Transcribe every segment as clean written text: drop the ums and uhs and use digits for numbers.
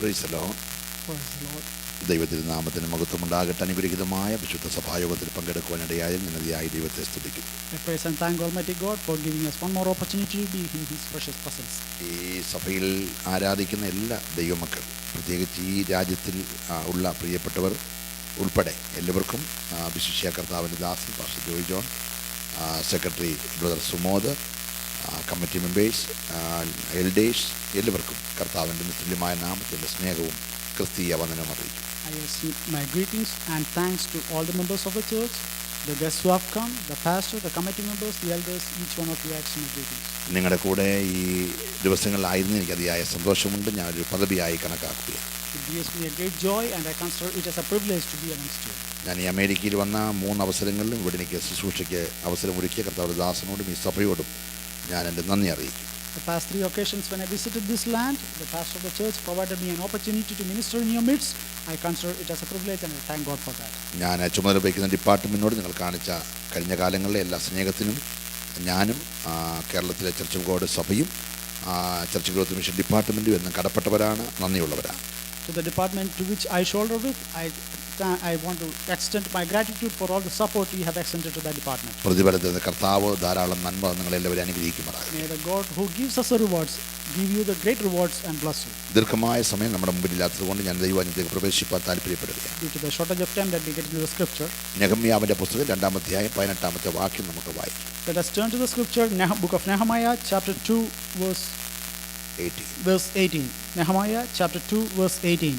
Praise the Lord. Praise the Lord. ദൈവത്തിൻ്റെ നാമത്തിന് മഹത്വമുണ്ടാകട്ടെ. അനുഗ്രഹീതമായ വിശുദ്ധ സഭായോഗത്തിൽ പങ്കെടുക്കുവാനിടയായി നിന്നതിയായി ദൈവത്തെ സ്തുതിക്കുന്നു. I praise and thank Almighty God for giving us one more opportunity to be in His precious presence. ഈ സഭയിൽ ആരാധിക്കുന്ന എല്ലാ ദൈവമക്കൾ, പ്രത്യേകിച്ച് ഈ രാജ്യത്തിൽ ഉള്ള പ്രിയപ്പെട്ടവർ ഉൾപ്പെടെ എല്ലാവർക്കും വിശിഷ്യ കർത്താവിൻ്റെ ദാസൻ pastor Joy John, secretary brother Sumod, committee members, elders എല്ലാവർക്കും കർത്താവിൻ്റെ നിസ്തുല്യമായ നാമത്തിൻ്റെ സ്നേഹവും ക്രിസ്തീയ വന്ദനവും അറിയിക്കും. I extend my greetings and thanks to all the members of the church, the guests who have come, the pastor, the committee members, the elders, each one of you extend my greetings. നിങ്ങളുടെ കൂടെ ഈ ദിവസങ്ങളിലായിരുന്നു എനിക്ക് അതിയായ സന്തോഷമുണ്ട്. ഞാനൊരു പദവിയായി കണക്കാക്കുകയാണ്. It gives me a great joy and I consider it as a privilege to be amongst you. ഞാൻ ഈ അമേരിക്കയിൽ വന്ന 3 അവസരങ്ങളിലും ഇവിടെ എനിക്ക് ശുശ്രൂഷയ്ക്ക് അവസരമൊരുക്കിയ കർത്താവിൻ്റെ ദാസനോടും ഈ സഭയോടും ഞാൻ എൻ്റെ നന്ദി അറിയിക്കും. The past 3 occasions when I visited this land, the pastor of the church provided me an opportunity to minister in your midst. I consider it as a privilege and I thank God for that. ഞാൻ ചുമതല വഹിക്കുന്ന ഡിപ്പാർട്ട്മെൻറ്റിനോട് നിങ്ങൾ കാണിച്ച കഴിഞ്ഞ കാലങ്ങളിലെ എല്ലാ സ്നേഹത്തിനും ഞാനും കേരളത്തിലെ ചർച്ച് ഓഫ് ഗോഡ് സഭയും ചർച്ച് ഗ്രോത്ത് മിഷൻ ഡിപ്പാർട്ട്മെൻറ്റും എന്നും കടപ്പെട്ടവരാണ്, നന്ദിയുള്ളവരാണ്. To the department to which I shoulder with, I want to extend my gratitude for all the support you have extended to that department. പ്രതിഫലത്തിന് കർത്താവ് ധാരാളം നന്മ നിങ്ങളെല്ലാവരും അനുഗ്രഹിക്കുമാറാകട്ടെ. May the God who gives us the rewards give you the great rewards and bless you. ദീർഘമായ സമയം നമ്മുടെ മുമ്പിലില്ലാത്തതുകൊണ്ട് ഞാൻ ദൈവവചനത്തിലേക്ക് പ്രവേശിപ്പാൻ താല്പര്യപ്പെടുകയാണ്. Due to the shortage of time that we get into the scripture, നെഹമ്യാവിൻ്റെ പുസ്തകം 2-ാം അധ്യായം 18-ാമത്തെ വാക്യം നമുക്ക് വായിക്കാം. let us turn to the scripture, book of Nehemiah, chapter 2, verse 18. Nehemiah, chapter 2, verse 18.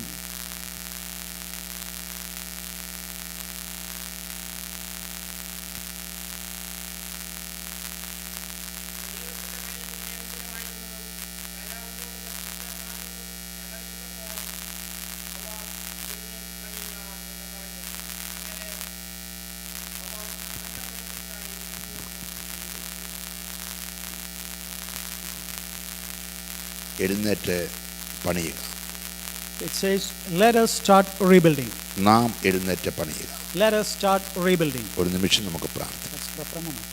എഴുന്നേറ്റ് പണിയുക. It says, let us start rebuilding. നാം എഴുന്നേറ്റ് പണിയുക. Let us start rebuilding. ഒരു നിമിഷം നമുക്ക് പ്രാർത്ഥിക്കാം. Let's pray for a moment.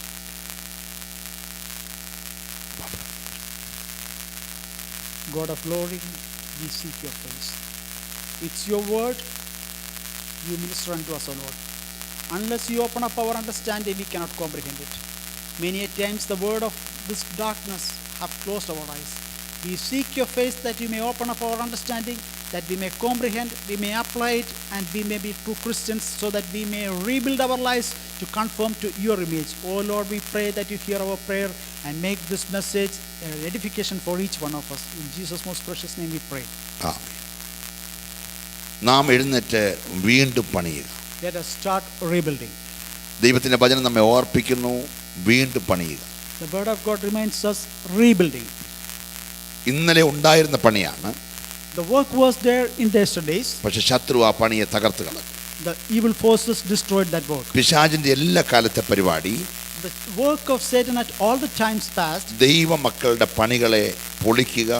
God of glory, we seek your face. It's your word, you minister unto us, O Lord. Unless you open up our understanding, we cannot comprehend it. Many a times the word of this darkness have closed our eyes. We seek your face that you may open up our understanding, that we may comprehend, we may apply it, and we may be true Christians, so that we may rebuild our lives to conform to your image. Oh Lord, we pray that you hear our prayer and make this message an edification for each one of us. In Jesus' most precious name we pray. ആമേൻ. നാം എഴുന്നേറ്റ് വീണ്ടും പണിയുക. Let us start rebuilding. ദൈവത്തിൻ്റെ വചനം നമ്മെ ഓർപ്പിക്കുന്നു, വീണ്ടും പണിയുക. The word of God reminds us rebuilding. ഇന്നലെ ഉണ്ടായിരുന്ന പണിയാണ്. The work was there in the yesterdays. പക്ഷെ ശത്രു ആ പണിയെ തകർത്ത് കളഞ്ഞു. The evil forces destroyed that work. പിശാചിന്റെ എല്ലാ കാലത്തെ പരിപാടി, The work of Satan at all the times past, ദൈവമക്കളുടെ പണികളെ പൊളിക്കുക,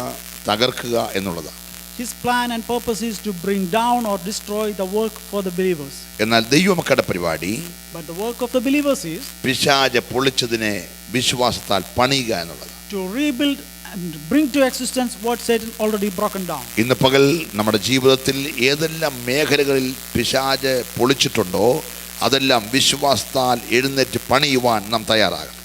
തകർക്കുക എന്നുള്ളതാണ്. his plan and purpose is to bring down or destroy the work for the believers. എന്നാൽ ദൈവമക്കളുടെ പരിപാടി, But the work of the believers is പിശാച് പൊളിച്ചതിനെ വിശ്വാസത്താൽ പണിയുക എന്നുള്ളത്. to rebuild and bring to existence what Satan already broken down. ഇന്ന് പകൽ നമ്മുടെ ജീവിതത്തിൽ ഏതെല്ലാം മേഖലകളിൽ പിശാച് പൊളിച്ചിട്ടുണ്ടോ അതെല്ലാം വിശ്വാസത്താൽ എഴുന്നേറ്റ് പണിയുവാൻ നാം തയ്യാറാകണം.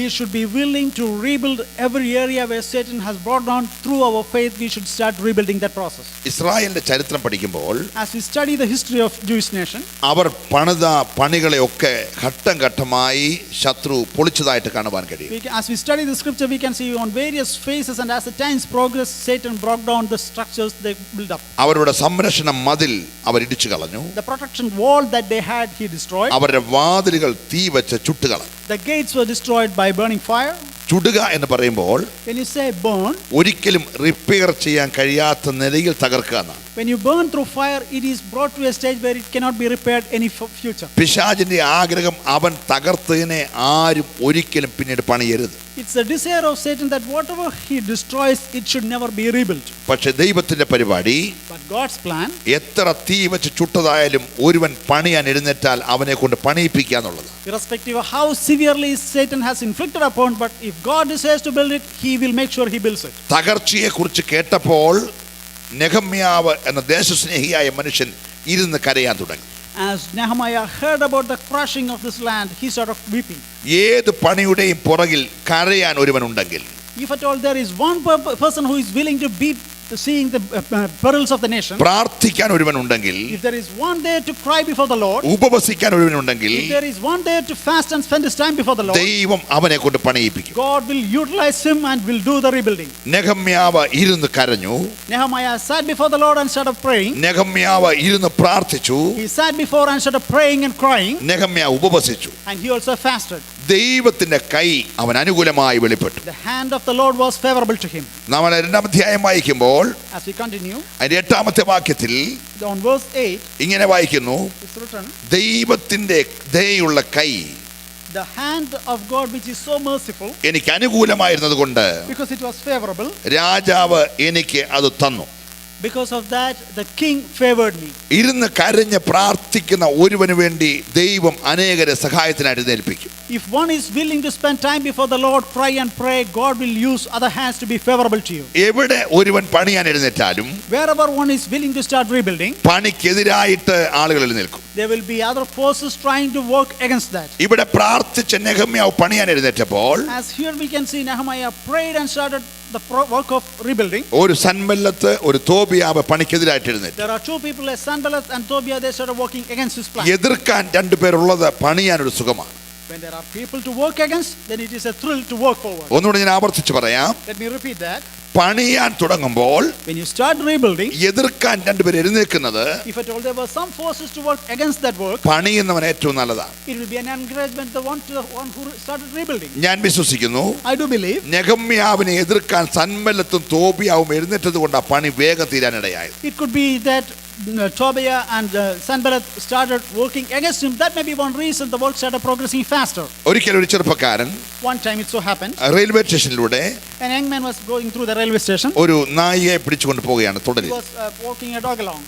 We should be willing to rebuild every area where Satan has brought down. Through our faith, we should start rebuilding that process. ഇസ്രായേലിന്റെ ചരിത്രം പഠിക്കുമ്പോൾ, As we study the history of Jewish nation, അവർ പണിത പണികളെയൊക്കെ ഘട്ടം ഘട്ടമായി ശത്രു പൊളിച്ചതായിട്ട് കാണുവാൻ കഴിയും. as we study the scripture, we can see on various phases, and as the times progress, Satan broke down the structures they built up. അവരുടെ സംരക്ഷണ മതിൽ അവർ ഇടിച്ചു കളഞ്ഞു. The protection wall that they had, he destroyed. അവരുടെ വാതിലുകൾ തീ വെച്ച് ചുട്ടുകളഞ്ഞു. The gates were destroyed by burning fire. ചുടുക എന്ന് പറയുമ്പോൾ When you say burn, ഒരിക്കലും റിപ്പയർ ചെയ്യാൻ കഴിയാത്ത നിലയിൽ തകർക്കുക എന്നാണ്. when you burn through fire, it is brought to a stage where it cannot be repaired any future. പിശാചിന്റെ ആഗ്രഹം അവൻ തകർത്തതിനെ ആരും ഒരിക്കലും പിന്നീട് പണിയരുത്. It's the desire of Satan that whatever he destroys, it should never be rebuilt. പക്ഷേ ദൈവത്തിന്റെ പരിപാടി, But God's plan, എത്ര തീ വെച്ച് ചുട്ടതായാലും ഒരുവൻ പണിയാൻ എഴുന്നേറ്റാൽ അവനെ കൊണ്ട് പണിയിപ്പിക്കുക എന്നുള്ളത്. irrespective of how severely Satan has inflicted upon, but if God desires to build it, he will make sure he builds it. തകർച്ചയെ കുറിച്ച് കേട്ടപ്പോൾ നെഹമ്യാവ് എന്ന ദേശസ്നേഹിയായ മനുഷ്യൻ ഇരുന്ന് കരയാൻ തുടങ്ങി. As Nehemiah heard about the crushing of this land, he started weeping. ഏത് പണിയുടെയും പുറകിൽ കരയാൻ ഒരുവനുണ്ടെങ്കിൽ, If at all there is one person who is willing to be seeing the perils of the nation, പ്രാർത്ഥിക്കാൻ ഒരുവനുണ്ടെങ്കിൽ, if there is one there to cry before the Lord, ഉപവസിക്കാൻ ഒരുവനുണ്ടെങ്കിൽ, if there is one there to fast and spend his time before the Lord, ദൈവം അവനെ കൊണ്ട് പണിയിപ്പിക്കും. God will utilize him and will do the rebuilding. നെഹമ്യാവ് ഇരുന്ന് കരഞ്ഞു. Nehemiah sat before the Lord and started praying. നെഹമ്യാവ് ഇരുന്ന് പ്രാർത്ഥിച്ചു. He sat before and started praying and crying. നെഹമ്യാവ് ഉപവസിച്ചു. And he also fasted. ദൈവത്തിന്റെ കൈ അവൻ അനുകൂലമായി വെളിപ്പെട്ടു. The hand of the Lord was favorable to him. നമ്മൾ രണ്ടാം അധ്യായം വായിക്കുമ്പോൾ As we continue, അതിന്റെ 8ാമത്തെ വാക്യത്തിൽ on verse 8, ഇങ്ങനെ വായിക്കുന്നു, it's written, ദൈവത്തിന്റെ ദയയുള്ള കൈ the hand of God which is so merciful, എനിക്ക് അനുകൂലമായിരുന്നത് കൊണ്ട് because it was favorable, രാജാവ് എനിക്ക് അത് തന്നു. because of that the king favored me. ഇരുന്ന് കരഞ്ഞ് പ്രാർത്ഥിക്കുന്ന ഒരുവന് വേണ്ടി ദൈവം അനേകരെ സഹായത്തിനായിട്ട് ഏൽപ്പിക്കും. If one is willing to spend time before the Lord, cry and pray, God will use other hands to be favorable to you. എവിടെ ഒരുവൻ പണിയാൻ എഴുന്നേറ്റാലും, Wherever one is willing to start rebuilding, പണിക്കെതിരായിട്ട് ആളുകൾ എഴുന്നേൽക്കും. there will be other forces trying to work against that. ഇവിടെ പ്രാർത്ഥിച്ച നെഹമ്യാവ് പണിയാൻ എഴുന്നേറ്റപ്പോൾ, As here we can see Nehemiah prayed and started the work of rebuilding. ഒരു സൻബല്ലത്ത് ഒരു തോബിയാവ് പണിക്കെതിരായിട്ട് എഴുന്നേറ്റു. There are two people, a Sanballat and Tobiah, they started working against his plan. എതിർക്കാൻ രണ്ടുപേരുള്ളത് പണിയാൻ ഒരു സുഖമാണ്. When there are people to work against, then it is a thrill to work forward. ഒന്നുകൂടെ ഞാൻ ആവർത്തിച്ച് പറയാം. Let me repeat that. പണിയാൻ തുടങ്ങുമ്പോൾ When you start rebuilding, എതിർക്കാൻ രണ്ടുപേർ എഴുന്നേൽക്കുന്നത്, if at all there were some forces to work against that work, പണിയുന്നവൻ ഏറ്റവും നല്ലതാണ്. it will be an encouragement to the one who started rebuilding. ഞാൻ വിശ്വസിക്കുന്നു, I do believe നെഹമ്യാവിനെ എതിർക്കാൻ സൻബല്ലത്തും തോബിയാവും എഴുന്നേറ്റത് കൊണ്ട് ആ പണി വേഗം തീരാനിടയായത്. it could be that Tobiah and Sanballat started working against him. That may be one reason the work started progressing faster. ഒരിക്കലും ഒരു ചെറുപ്പക്കാരൻ One time it so happened, railway സ്റ്റേഷനിലൂടെ an young man was going through the railway station. ഒരു നായിയെ പിടിച്ചുകൊണ്ട് പോവുകയാണ് He തുടരിൽ. was walking a dog along.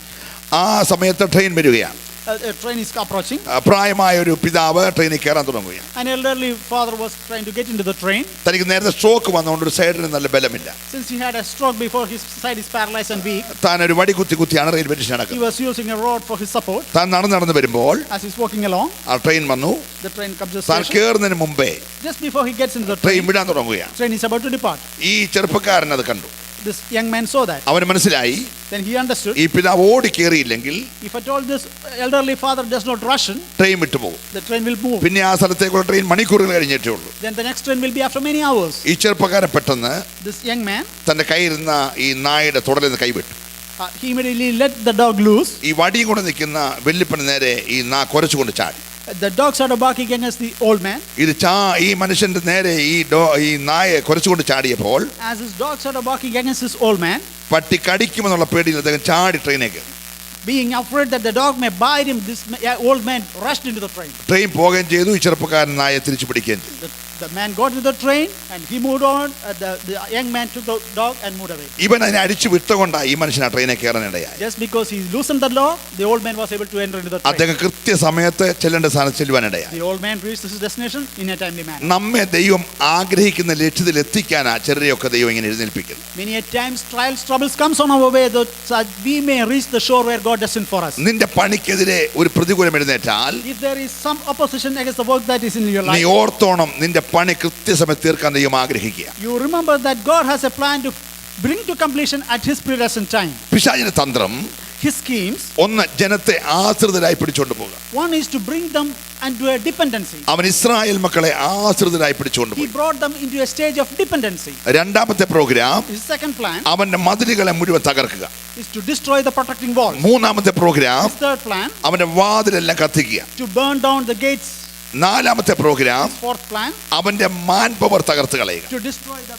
ആ സമയത്ത് train വരികയാണ്. A train is approaching. പ്രായമായ ഒരു പിതാവ് ട്രെയിനിൽ കയറാൻ തുടങ്ങുകയാണ്. An elderly father was trying to get into the train. തനിക്ക് നേരത്തെ സ്ട്രോക്ക് വന്നുകൊണ്ട് ഒരു സൈഡിന് നല്ല ബലമില്ല. Since he had a stroke before, his side is paralyzed and weak. താൻ ഒരു വടി കുത്തിയാണ് റെയിൽവേ സ്റ്റേഷൻ He നടക്കുന്നത്. was using a rod for his support. താൻ നടന്നു വരുമ്പോൾ As he's walking along, ആ ട്രെയിൻ വന്നു. the train comes to the താൻ station. കയറുന്നതിന് മുമ്പേ Just before he gets into the train train, വിടാൻ തുടങ്ങുകയാണ്. train is about to depart. ഈ ചെറുപ്പക്കാരൻ അത് കണ്ടു. This young man saw that. അവന് മനസ്സിലായി, Then he understood, ഈ പിതാവ് ഓടി കയറിയില്ലെങ്കിൽ if at all this elderly father does not rush in, train വിട്ടുപോകും. the train will move. പിന്നെ ആ സ്ഥലത്തേക്കുള്ള ട്രെയിൻ മണിക്കൂറുകൾ കഴിഞ്ഞിട്ടേ ഉള്ളൂ. Then the next train will be after many hours. ഈ ചെറുപ്പക്കാരൻ പെട്ടെന്ന് This young man, തന്റെ കയ്യിരുന്ന ഈ നായുടെ തുടലിൽ നിന്ന് കൈവിട്ടു. he immediately let the dog loose. ഈ വടിയും കൊണ്ട് നിൽക്കുന്ന വെല്ലിപ്പന് നേരെ ഈ നാ കുരച്ചുകൊണ്ട് ചാടി. The dog started barking against the old man. ഇത് ഈ മനുഷ്യന്റെ നേരെ ഈ നായെ കുരച്ചുകൊണ്ട് ചാടിയപ്പോൾ, As his dog started barking against this old man, പട്ടി കടിക്കുമെന്നുള്ള പേടിയിൽ അദ്ദേഹം ചാടി ട്രെയിനേക്ക്. being afraid that the dog may bite him, this old man rushed into the train. Train പോവുകയും ചെയ്തു. ഈ ചെറുപ്പക്കാരൻ നായെ തിരിച്ചു പിടിക്കുകയും ചെയ്തു. The man got into the train and he moved on. The young man took the dog and moved away. ഇവൻ അതിനെ അടിച്ചു വിട്ടുകൊണ്ടാണ് ഈ മനുഷ്യൻ ആ ട്രെയിനെ കയറാനിടയായി. Just because he loosened the dog, the old man was able to enter into the train. അദ്ദേഹം കൃത്യസമയത്ത് ചെല്ലേണ്ട സ്ഥാനത്ത് ചെല്ലുവാനിടയായി. The old man reached his destination in a timely manner. നമ്മെ ദൈവം ആഗ്രഹിക്കുന്ന ലക്ഷ്യത്തിൽ എത്തിക്കാനാ ചെറിയൊക്കെ ദൈവം ഇങ്ങനെ എഴുന്നേൽപ്പിക്കുന്നത്. Many a times trials, troubles comes on our way that we may reach the shore where God destined for us. നിന്റെ പണിക്കെതിരെ ഒരു പ്രതികൂലം എഴുന്നേറ്റാൽ, If there is some opposition against the work that is in your നീ life, ഓർത്തോണം, നിന്റെ പണി കൃത്യസമയത്ത് തീർക്കാൻ ദൈവം ആഗ്രഹിക്കുക. you remember that God has a plan to bring to completion at his predestined time. പിശാചിന്റെ തന്ത്രം, His schemes, ഒന്ന് ജനത്തെ ആശ്രിതരായി പിടിച്ചുകൊണ്ട് പോകുക. one is to bring them into a dependency. അവൻ ഇസ്രായേൽ മക്കളെ ആശ്രിതരായി പിടിച്ചുകൊണ്ട് He പോയി. brought them into a stage of dependency. രണ്ടാമത്തെ പ്രോഗ്രാം, His second plan അവന്റെ മതിലുകളെ മുഴുവൻ തകർക്കുക. is to destroy the protecting wall. മൂന്നാമത്തെ പ്രോഗ്രാം, His third plan, അവന്റെ വാതിലെല്ലാം കത്തിക്കുക. to burn down the gates. നാലാമത്തെ പ്രോഗ്രാം, His fourth plan, അവന്റെ മാൻ പവർ തകർത്ത് കളയുക. to destroy the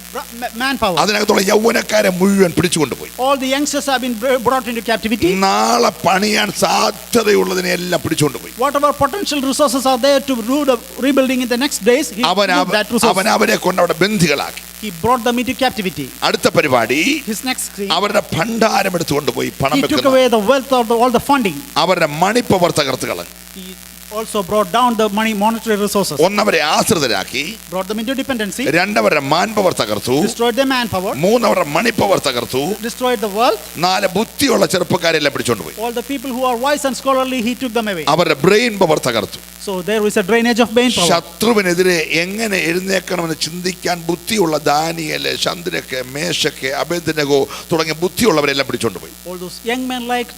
manpower. അതിനകത്തുള്ള യൗവനക്കാരെ മുഴുവൻ പിടിച്ചുകൊണ്ടുപോയി. All the youngsters have been brought into captivity. നാളെ പണിയാൻ സാധ്യതയുള്ളതിനെ എല്ലാം പിടിച്ചുകൊണ്ടുപോയി. Whatever potential resources are there to do the rebuilding in the next days, he അവൻ took that resource. അവരെ കൊണ്ട് അവിടെ ബന്ധികളാക്കി. He brought them into captivity. അടുത്ത പരിപാടി, His next thing, അവരുടെ ഭണ്ഡാരം എടുത്തുകൊണ്ടുപോയി പണം he took വെക്കുന്ന away the wealth of all the funding. അവരുടെ മണി പവർ തകർത്ത് കളഞ്ഞു. He also brought down the monetary resources, ഒന്നവരെ ആശ്രിതരാക്കി, brought them into dependency, രണ്ടവരുടെ മാൻ പവർ തകർത്തു, destroyed their manpower, മൂന്നവരുടെ മണി പവർ തകർത്തു, destroyed the wealth, നാല് ബുദ്ധിയുള്ള ചെറുപ്പക്കാരെല്ലാം പിടിച്ചോണ്ട് പോയി. all the people who are wise and scholarly he took them away. അവരുടെ ബ്രെയിൻ പവർ തകർത്തു. So there is a drainage of brain power. ശത്രുവിനെതിരെ എങ്ങനെ എഴുന്നേക്കണമെന്ന് ചിന്തിക്കാൻ ബുദ്ധിയുള്ള ദാനിയേല്, ശദ്രക്ക്, മേശക്ക്, അബേദ്നെഗോ തുടങ്ങിയ ബുദ്ധിയുള്ളവരെല്ലാം പിടിച്ചോണ്ട് പോയി. All those young men like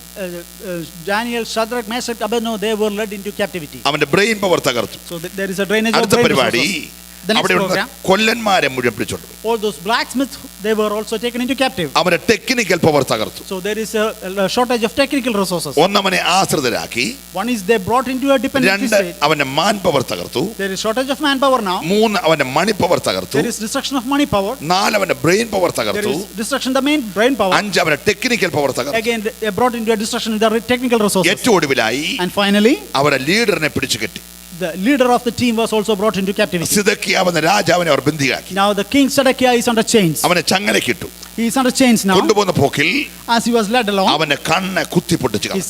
Daniel, Shadrach, Meshach, Abednego, they were led into captivity. അവന്റെ brain power തകർത്തു. So there is a drainage of അടുത്ത brain പരിപാടി, resources. The next അവിടെ program, കൊല്ലന്മാരെ മുഴുവൻ പിടിച്ചോണ്ട് പോയി. all those blacksmiths, they were also taken into captive. അവന്റെ technical power തകർത്തു. So there is a shortage of technical resources. ഒന്നവനെ ആശ്രിതരാക്കി, One is they brought into a dependency രണ്ട് state. അവന്റെ man power തകർത്തു, There is shortage of manpower now. മൂന്ന് അവന്റെ മണി power തകർത്തു, There is destruction of money power. നാല് അവന്റെ brain power There തകർത്തു, is destruction of the main brain power. അഞ്ച് അവന്റെ ടെക്നിക്കൽ പവർ തകർത്തു. Again, they brought into a destruction in the technical resources. ഏറ്റവും ഒടുവിലായി And finally, അവരെ ലീഡറിനെ പിടിച്ചു കെട്ടി. the leader of the team was also brought into captivity. സിദക്കിയാവെന്ന രാജാവിനെ അവർ ബന്ധിയാക്കി. Now the king Zedekiah is under chains. അവനെ ചങ്ങലക്കിട്ടു. He is under chains now. കൊണ്ടുപോകുന്ന പോക്കിൽ As he was led along, അവന്റെ കണ്ണ് കുത്തിപ്പൊട്ടിച്ചു. his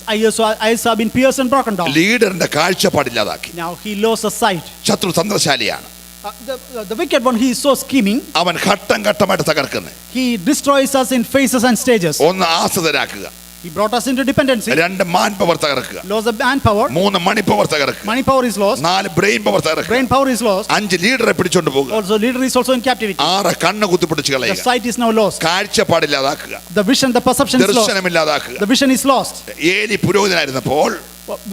eyes have been pierced and broken down. ലീഡറിന്റെ കാഴ്ചപ്പാടില്ലാതാക്കി. Now he lost the sight. ശത്രു തന്ത്രശാലിയാണ്. The wicked one, he is so scheming. അവൻ ഘട്ടം ഘട്ടമായിട്ട് തകർക്കുന്നത്. He destroys us in phases and stages. ഒന്ന് ആശ്രിതരാക്കുക, He brought us into dependency. രണ്ട് man power തകർക്കുക, Lost the manpower. മൂന്ന് money power തകർക്കുക, Money power is lost. നാല് brain power തകർക്കുക, Brain power is lost. അഞ്ച് ലീഡറെ പിടിച്ചോണ്ട് പോകുക, Also leader is also in captivity. ആറ് കണ്ണ് കുത്തിപ്പൊട്ടിച്ച് The കളയുക, sight is now lost. കാഴ്ചപ്പാടില്ലാതാക്കുക, The vision, the perception is lost. ദർശനമില്ലാതാക്കുക. The vision is lost. ഏലി പുരോഹിതനായിരുന്നപ്പോൾ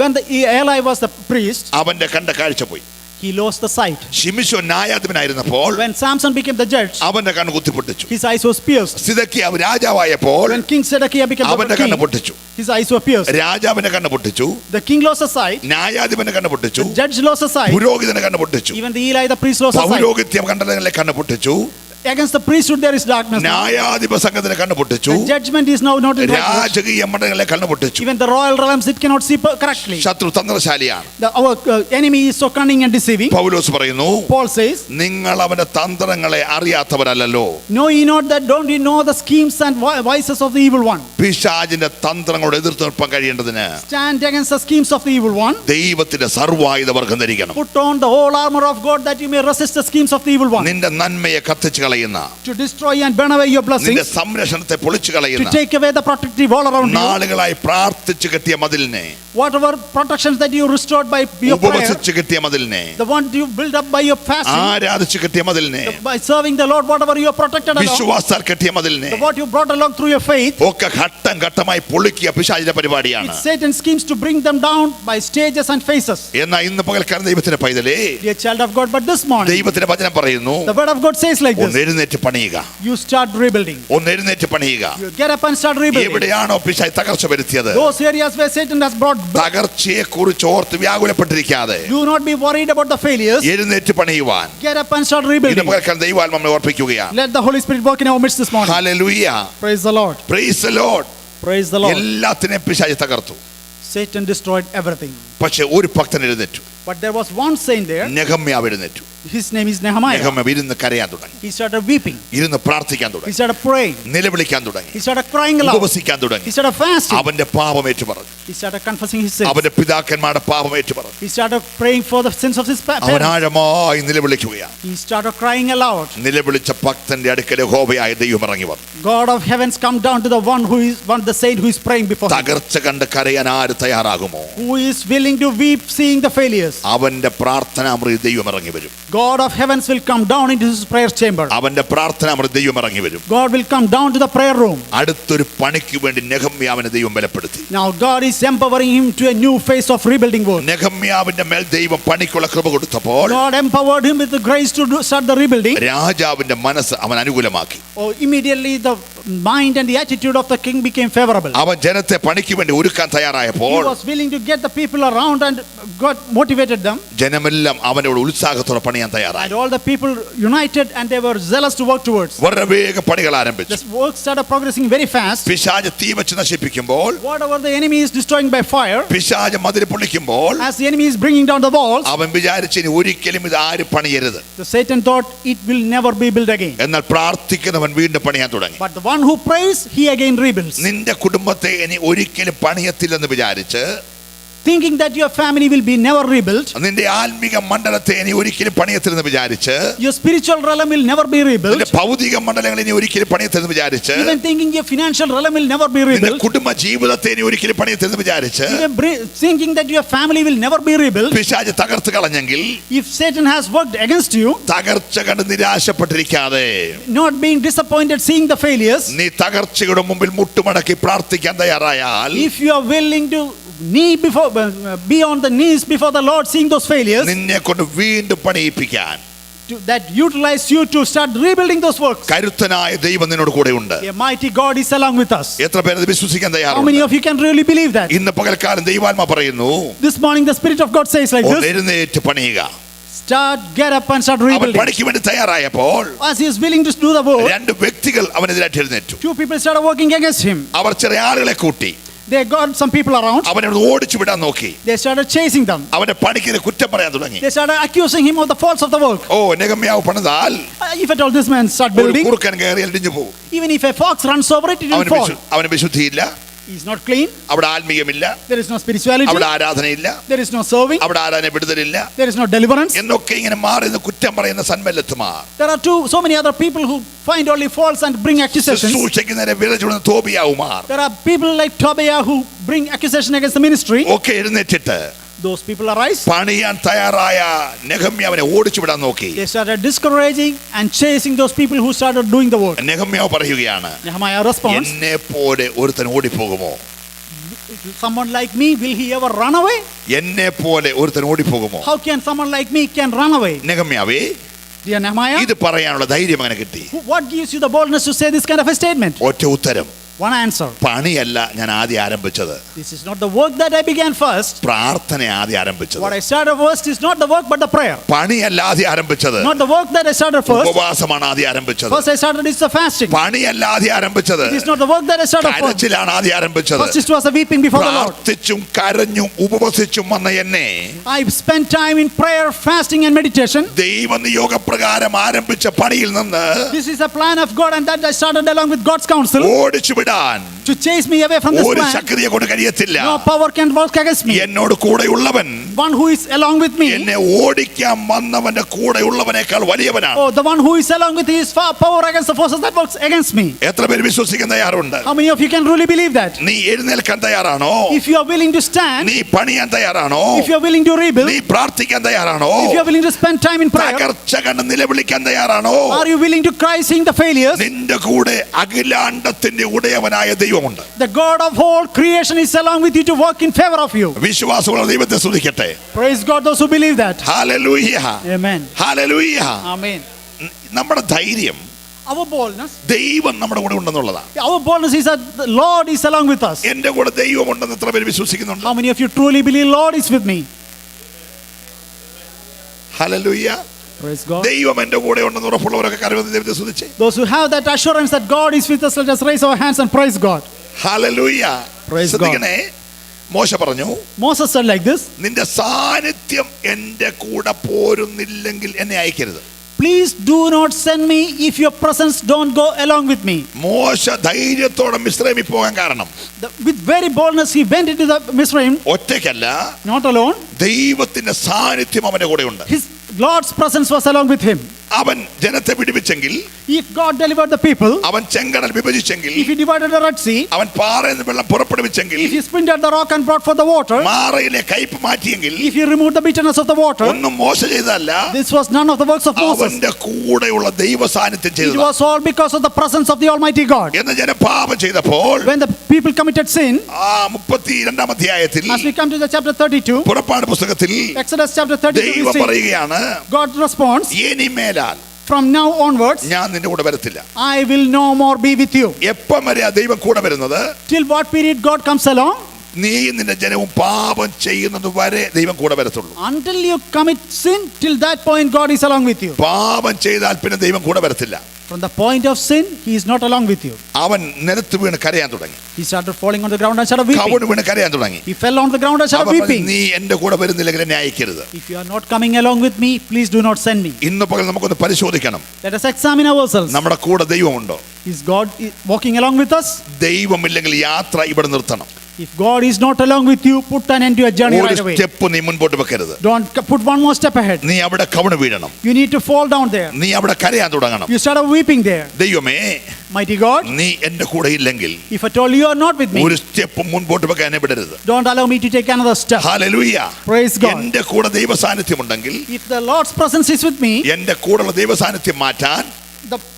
When Eli was the priest, അവന്റെ കണ്ട കാഴ്ച പോയി. he lost the sight. ശിമിശോ ന്യായാധിപനായിരുന്നപ്പോൾ When Samson became the judge, അവന്റെ കണ്ണ് കുത്തിപ്പൊട്ടിച്ചു. his eyes were pierced. സിദക്കിയാവ് രാജാവായപ്പോൾ When King Zedekiah became the അവന്റെ കണ്ണ് king, പൊട്ടിച്ചു. his eyes were pierced. രാജാവിന്റെ കണ്ണ് പൊട്ടിച്ചു, The king lost the sight. ന്യായാധിപന്റെ കണ്ണ് പൊട്ടിച്ചു, The judge lost the sight. പുരോഹിതന്റെ കണ്ണ് പൊട്ടിച്ചു, Even the Eli, the priest, lost the sight. പൗരോഹിത്യ കണ്ടതിലെ കണ്ണ് പൊട്ടിച്ചു, Against the priesthood there is darkness now. ന്യായാധിപ സംഘത്തിനെ കണ്ണ് പൊട്ടിച്ചു, The judgment is now not in righteousness. രാജകീയ മണ്ഡലങ്ങളെ കണ്ണ് പൊട്ടിച്ചു. Even the royal realms it cannot see correctly. ശത്രു തന്ത്രശാലിയാണ്. Our enemy is so cunning and deceiving. പൗലോസ് പറയുന്നു, Paul says, നിങ്ങൾ അവന്റെ തന്ത്രങ്ങളെ അറിയാത്തവരല്ലോ. know ye not that, don't ye know the schemes and vices of the evil one? പിശാചിന്റെ തന്ത്രങ്ങളോട് എതിർത്ത് നിൽപ്പാൻ കഴിയേണ്ടതിന് Stand against the schemes of the evil one. ദൈവത്തിന്റെ സർവായുധ വർഗ്ഗം ധരിക്കണം. Put on the whole armor of God that you may resist the schemes of the evil one. നിന്റെ നന്മയെ കത്തിച്ചു കളയുന്ന, To destroy and burn away your നിന്റെ blessings. സംരക്ഷണത്തെ പൊളിച്ചു To കളയുന്ന, take away the protective wall around you. നാളുകളായി പ്രാർത്ഥിച്ചു കെട്ടിയ മതിലിനെ, Whatever protections that you restored by your prayer, ഉപവസിച്ചു കെട്ടിയ മതിലിനെ, the one you build up by your fasting, ആരാധിച്ചു കെട്ടിയ മതിലിനെ, by serving the Lord, whatever you are protected along, വിശ്വാസാൽ കെട്ടിയ മതിലിനെ what you brought along through your faith, ഒക്കെ ഘട്ടം ഘട്ടമായി പൊളിക്കുക പിശാചിന്റെ പരിപാടിയാണ്. it's Satan's schemes to bring them down by stages and phases. എന്നാൽ ഇന്ന് പകൽക്കാരൻ ദൈവത്തിന്റെ പൈതലേ, Dear child of God, but this morning, ദൈവത്തിന്റെ വചനം പറയുന്നു, the word of God says like ഒന്ന് this: എഴുന്നേറ്റ് പണിയുക, you start rebuilding. ഒന്ന് എഴുന്നേറ്റ് പണിയുക. You get up and start rebuilding. എവിടെയാണോ പിശാച് തകർച്ച വരുത്തിയത്, Those areas where Satan has brought, തകർച്ചയെ കുറിച്ച് ഓർത്ത് വ്യാകുലപ്പെട്ടിരിക്കാതെ do not be worried about the failures. എഴുന്നേറ്റ് പണിയുവാൻ Get up and start ഇന്ന് rebuilding. പകൽക്കാരൻ ദൈവാത്മാ നമ്മെ ഓർപ്പിക്കുകയാണ്. Let the Holy Spirit work in our midst this morning. Hallelujah, Praise the Lord. Praise the Lord. Praise the Lord. എല്ലാത്തിനെയും പിശാച് തകർത്തു. Satan destroyed everything. പക്ഷെ ഒരു ഭക്തൻ എഴുന്നേറ്റു. But there was one saint there. നെഹമ്യാവ് എഴുന്നേറ്റു. His name is Nehemiah. നെഹമ്യാവ് ഇരുന്ന് കരയാൻ തുടങ്ങി, He started weeping. ഇരുന്ന് പ്രാർത്ഥിക്കാൻ He തുടങ്ങി, started praying. നിലവിളിക്കാൻ തുടങ്ങി, He started crying aloud. ഉപവസിക്കാൻ തുടങ്ങി. He started fasting. അവന്റെ പാപം ഏറ്റു പറഞ്ഞു, He started confessing his sins. അവന്റെ പിതാക്കന്മാരുടെ പാപം ഏറ്റു പറഞ്ഞു. He started praying for the sins of his അവൻ parents. ആഴമായി നിലവിളിക്കുകയാണ്. He started crying aloud. നിലവിളിച്ച ഭക്തന്റെ അടുക്കൽ യഹോവയായ ദൈവം ഇറങ്ങി വന്നു. God of heavens, come down to the the saint who is praying before him. തകർച്ച കണ്ട് കരയാൻ ആര് തയ്യാറാകുമോ, Who is willing to weep seeing the failures. അവന്റെ പ്രാർത്ഥനാമൃതി ദൈവം ഇറങ്ങി വരും. God of heavens will come down into his prayer chamber. അവന്റെ പ്രാർത്ഥനാമൃതി ദൈവം ഇറങ്ങി വരും. God will come down to the prayer room. അടുത്തൊരു പണിക്ക് വേണ്ടി നെഹമ്യാവിനെ ദൈവം ബലപ്പെടുത്തി. Now God is empowering him to a new phase of rebuilding work. നെഹമ്യാവിന്റെ മേൽ ദൈവം പണിക്കുള്ള കൃപ കൊടുത്തപ്പോൾ God empowered him with the grace to start the rebuilding. രാജാവിന്റെ മനസ്സ് അവൻ അനുകൂലമാക്കി. Oh, immediately the mind and the attitude of the king became favorable. അവൻ ജനത്തെ പണിക്ക് വേണ്ടി ഒരുക്കാൻ He തയ്യാറായപ്പോൾ was willing to get the people around and God motivated them. ജനമെല്ലാം അവനോട് ഉത്സാഹത്തോടെ പണിയാൻ തയ്യാറായി. And all the people united and they were zealous to work towards. വളരെ വേഗ പണികൾ ആരംഭിച്ചു. This work started progressing very fast. പിശാച് തീ വെച്ച് നശിപ്പിക്കുമ്പോൾ, Whatever the enemy is destroying by fire, പിശാച് മതിൽ പൊളിക്കുമ്പോൾ, as the enemy is bringing down the walls, അവൻ വിചാരിച്ചു ഇനി ഒരിക്കലും ഇത് ആര് പണിയരുത്. the Satan thought it will never be built again. എന്നാൽ പ്രാർത്ഥിക്കുന്നവൻ വീണ്ടും പണിയാൻ തുടങ്ങി. But the one who prays, he again rebuilds. നിന്റെ കുടുംബത്തെ ഇനി ഒരിക്കലും പണിയത്തില്ലെന്ന് വിചാരിച്ച് thinking that your family will be never rebuilt, നിന്റെ ആത്മീക മണ്ഡലത്തെ നീ ഒരിക്കലും പണിയത്തില്ലെന്ന് വിചാരിച്ച്, your spiritual realm will never be rebuilt, നിന്റെ ഭൗതിക മണ്ഡലങ്ങളെ നീ ഒരിക്കലും പണിയത്തില്ലെന്ന് വിചാരിച്ച്, even thinking your financial realm will never be നിന്റെ rebuilt, കുടുംബ ജീവിതത്തെ നീ ഒരിക്കലും പണിയത്തില്ലെന്ന് വിചാരിച്ച്, even thinking that your family will never be rebuilt, പിശാച് തകർത്ത് കളഞ്ഞെങ്കിൽ, if Satan has worked against you, തകർച്ച കണ്ട് നിരാശപ്പെട്ടിരിക്കാതെ, not being disappointed seeing the failures, നീ തകർച്ചയുടെ മുമ്പിൽ മുട്ടുമടക്കി പ്രാർത്ഥിക്കാൻ തയ്യാറായാൽ, if you are willing to be on the knees before the Lord seeing those failures, നിന്നെ കൊണ്ട് വീണ്ടും പണിയിപ്പിക്കാൻ that utilize you to start rebuilding those works, കരുത്തനായ ദൈവം നിന്നോട് കൂടെയുണ്ട്. a mighty God is along with us. എത്ര പേര് ഇത് വിശ്വസിക്കാൻ How many തയ്യാറുണ്ട്? of you can really believe that? ഇന്ന് പകൽക്കാലം ദൈവാത്മ പറയുന്നു, This morning the Spirit of God says like ഒന്ന് this, എഴുന്നേറ്റ് പണിയുക. get up and start അവൻ rebuilding. പണിക്ക് വേണ്ടി തയ്യാറായപ്പോൾ As he is willing to do the work, രണ്ട് വ്യക്തികൾ അവനെതിരായിട്ട് എഴുന്നേറ്റു. two people started working against him. അവർ ചെറിയ ആളുകളെ കൂട്ടി They got some people around. അവനെ ഓടിച്ചു വിടാൻ നോക്കി. They started chasing them. അവന്റെ പണിക്ക് കുറ്റം പറയാൻ തുടങ്ങി. They started accusing him of the faults of the work. ഓ നെഹമ്യാവ് പണിതാൽ If at all this man start ഒരു building, കുറുക്കൻ കയറി ഇടിഞ്ഞു പോകും. even if a fox runs over it, it will fall. അവന് വിശുദ്ധിയില്ല, He's not clean. അവിടെ ആത്മീയമില്ല, There is no spirituality. അവിടെ ആരാധനയില്ല, There is no serving. അവിടെ ആരാധന വിടുതലില്ല There is no deliverance. എന്നൊക്കെ ഇങ്ങനെ മാറി നിന്ന് കുറ്റം പറയുന്ന സന്മല്ലത്തുമാർ, There are so many other people who find only faults and bring accusations. ശുശ്രൂഷയ്ക്കുന്നതിനെ വിരൽ ചൂടുന്ന തോബിയാവുമാർ There are people like Tobiah who bring accusation against the ministry. ഒക്കെ എഴുന്നേറ്റിട്ട് Those people arise. പണിയാൻ തയ്യാറായ നെഹമ്യാവിനെ ഓടിച്ചു വിടാൻ നോക്കി. They started discouraging and chasing those people who started doing the work. നെഹമ്യാവ് പറയുകയാണ്, Nehemiah responds, എന്നെ പോലെ ഒരുത്തൻ ഓടിപ്പോകുമോ? someone like me, will he ever run away? എന്നെ പോലെ ഒരുത്തൻ ഓടിപ്പോകുമോ? How can someone like me can run away? നെഹമ്യാവേ, Dear Nehemiah, ഇത് പറയാനുള്ള ധൈര്യം അങ്ങനെ കിട്ടി. what gives you the boldness to say this kind of a statement? ഒറ്റ ഉത്തരം, One answer. പണിയല്ല ഞാൻ ആദ്യം ആരംഭിച്ചത്, This is not the work that I began first. പ്രാർത്ഥന ആദ്യം ആരംഭിച്ചത്. What I started first is not the work but the prayer. പണിയല്ല ആദ്യം ആരംഭിച്ചത്, Not the work that I started first. ഉപവാസമാണ് ആദ്യം ആരംഭിച്ചത്. First I started is the fasting. പണിയല്ല ആദ്യം ആരംഭിച്ചത്, It is not the work that I started first. കരച്ചിലാണ് ആദ്യം ആരംഭിച്ചത്. First it was a weeping before the Lord. പ്രാർത്ഥിച്ചും കരഞ്ഞും ഉപവസിച്ചും വന്ന എന്നെ I spent time in prayer, fasting and meditation. ദൈവനിയോഗപ്രകാരം ആരംഭിച്ച പണിയിൽ നിന്ന് This is a plan of God and that I started along with God's counsel. ഓടിച്ചു വിടാൻ To chase me away from this ഒരു plan. ശക്തിയെ കൊണ്ട് കഴിയത്തില്ല. No power can work against me. എന്നോട് കൂടെയുള്ളവൻ, One who is along with me. എന്നെ ഓടിക്കാൻ വന്നവന്റെ കൂടെയുള്ളവനേക്കാൾ വലിയവനാണ്. Oh, the one who is along with me is far power against the forces that works against me. എത്ര പേര് വിശ്വസിക്കാൻ തയ്യാറുണ്ട്? How many of you can really believe that? നീ എഴുന്നേൽക്കാൻ തയ്യാറാണോ? If you are willing to stand, നീ പണിയാൻ തയ്യാറാണോ? if you are willing to rebuild, നീ പ്രാർത്ഥിക്കാൻ തയ്യാറാണോ? if you are willing to spend time in prayer, തകർച്ച കണ്ട് നിലവിളിക്കാൻ തയ്യാറാണോ? are you willing to cry seeing the failures? നിന്റെ കൂടെ അഖിലാണ്ടത്തിന്റെ ഉടയവനായ ദൈവമുണ്ട്. The God of whole creation is along with you to work in favor of you. വിശ്വാസമുള്ള ദൈവത്തെ സ്തുതിക്കട്ടെ. Praise God those who believe that. Hallelujah, Amen. Hallelujah. Amen. നമ്മുടെ ധൈര്യം Our boldness, ദൈവം നമ്മുടെ കൂടെ ഉണ്ടെന്നുള്ളതാണ്. our boldness is that the Lord is along with us. എന്റെ കൂടെ ദൈവം ഉണ്ടെന്ന് എത്ര പേര് വിശ്വസിക്കുന്നുണ്ട്? How many of you truly believe Lord is with me? Hallelujah. Praise God. ദൈവം എന്റെ കൂടെ ഉണ്ടെന്ന് ഉറപ്പുള്ളവരൊക്കെ കരവന്ന് ദൈവത്തെ സ്തുതിച്ചേ. Those who have that assurance that God is with us, let us raise our hands and praise God. Hallelujah. Praise God. ശ്രദ്ധിക്കണേ, മോശ പറഞ്ഞു, Moses said like this, നിന്റെ സാന്നിധ്യം എന്റെ കൂടെ പോരുന്നില്ലെങ്കിൽ എന്നെ അയക്കരുത്. please do not send me if your presence don't go along with me. മോശ ധൈര്യത്തോടെ മിസ്രൈമിൽ പോകാൻ കാരണം With very boldness he went into the Mizraim, ഒറ്റയ്ക്കല്ല, not alone. ദൈവത്തിന്റെ സാന്നിധ്യം അവന്റെ കൂടെയുണ്ട്. His Lord's presence was along with him. അവൻ ജനത്തെ വിടുവിച്ചെങ്കിൽ, If God delivered the people, അവൻ ചെങ്കടൽ വിഭജിച്ചെങ്കിൽ, if he divided the Red Sea, അവൻ പാറയിൽ നിന്ന് വെള്ളം പുറപ്പെടുവിച്ചെങ്കിൽ, if he splintered the rock and brought forth the water, മാറയിലെ കയ്പ് മാറ്റിയെങ്കിൽ, if he removed the bitterness of the water, ഒന്നും മോശ ചെയ്തതല്ല, this was none of the works of Moses. അവന്റെ കൂടെയുള്ള ദൈവ സാന്നിധ്യം It ചെയ്തത്. was all because of the presence of the Almighty God. എന്ന് ജനം പാപം ചെയ്തപ്പോൾ, When the people committed sin, 32 അധ്യായത്തിൽ as we come to the chapter 32, പുറപ്പാട് പുസ്തകത്തിൽ Exodus chapter 32, we ദൈവം see പറയുകയാണ്, God responds, ഇനിമേലാൽ from now onwards, ഞാൻ നിന്റെ കൂടെ വരത്തില്ല. I will no more be with you. എപ്പം വരെയാ ദൈവം കൂടെ വരുന്നത്? Till what period God comes along? നീയും നിന്റെ ജനവും പാപം ചെയ്യുന്നത് വരെ ദൈവം കൂടെ വരത്തുള്ളൂ. Until you commit sin, till that point God is along with you. പാപം ചെയ്താൽ പിന്നെ ദൈവം കൂടെ വരത്തില്ല. From the point of sin, he is not along with you. അവൻ നിലത്ത് വീണ് കരയാൻ തുടങ്ങി. He started falling on the ground and started weeping. കവിണ് വീണ് കരയാൻ തുടങ്ങി. He fell on the ground and started weeping. നീ എന്റെ കൂടെ വരുന്നില്ലെങ്കിൽ എന്നെ അയക്കരുത്. If you are not coming along with me, please do not send me. ഇന്ന് പകൽ നമുക്കൊന്ന് പരിശോധിക്കണം. Let us examine ourselves. നമ്മുടെ കൂടെ ദൈവമുണ്ടോ? Is God walking along with us? ദൈവമില്ലെങ്കിൽ യാത്ര ഇവിടെ നിർത്തണം. If God is not along with you, put an end to your journey ഒരു right away. സ്റ്റെപ്പ് നീ മുൻപോട്ട് വെക്കരുത്. Don't put one more step ahead. നീ അവിടെ കവിണ് വീഴണം. You need to fall down there. നീ അവിടെ കരയാൻ തുടങ്ങണം. You start weeping there. ദൈവമേ, Mighty God, നീ എന്റെ കൂടെ ഇല്ലെങ്കിൽ if at all you are not with me, ഒരു സ്റ്റെപ്പ് മുൻപോട്ട് വെക്കാൻ എന്നെ വിടരുത്. don't allow me to take another step. Hallelujah. Praise God. എന്റെ കൂടെ ദൈവ സാന്നിധ്യം ഉണ്ടെങ്കിൽ, If the Lord's presence is with me, എന്റെ കൂടെയുള്ള ദൈവ സാന്നിധ്യം മാറ്റാൻ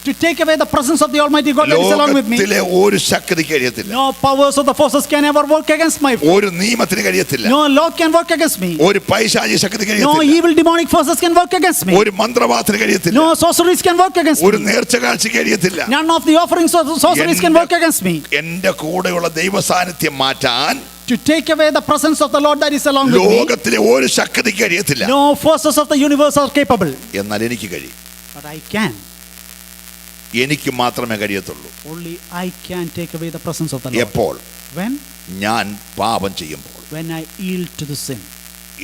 to take away the presence of the Almighty God that is along with me, ലോകത്തിലെ ഒരു ശക്തിക്ക് കഴിയത്തില്ല. no powers of the forces can ever work against my. ഒരു നിയമത്തിന് കഴിയത്തില്ല. No law can work against me. ഒരു പൈശാചിക ശക്തിക്ക് No കഴിയത്തില്ല. evil demonic forces can work against me. ഒരു മന്ത്രവാദത്തിന് കഴിയത്തില്ല. No sorceries can work against ഒരു me. നേർച്ച കാഴ്ചയ്ക്ക് കഴിയത്തില്ല. None of the offerings of sorceries can work against me. എന്റെ കൂടെയുള്ള ദൈവ സാന്നിധ്യം മാറ്റാൻ To take away the presence of the Lord that is along with me, ലോകത്തിലെ ഒരു ശക്തിക്ക് കഴിയത്തില്ല. no forces of the universe are capable. എന്നാൽ എനിക്ക് കഴിയും. But I can. എനിക്ക് മാത്രമേ കഴിയത്തുള്ളൂ. Only I can take away the presence of the Lord. എപ്പോൾ? When? ഞാൻ പാപം ചെയ്യുമ്പോൾ, When I yield to the sin.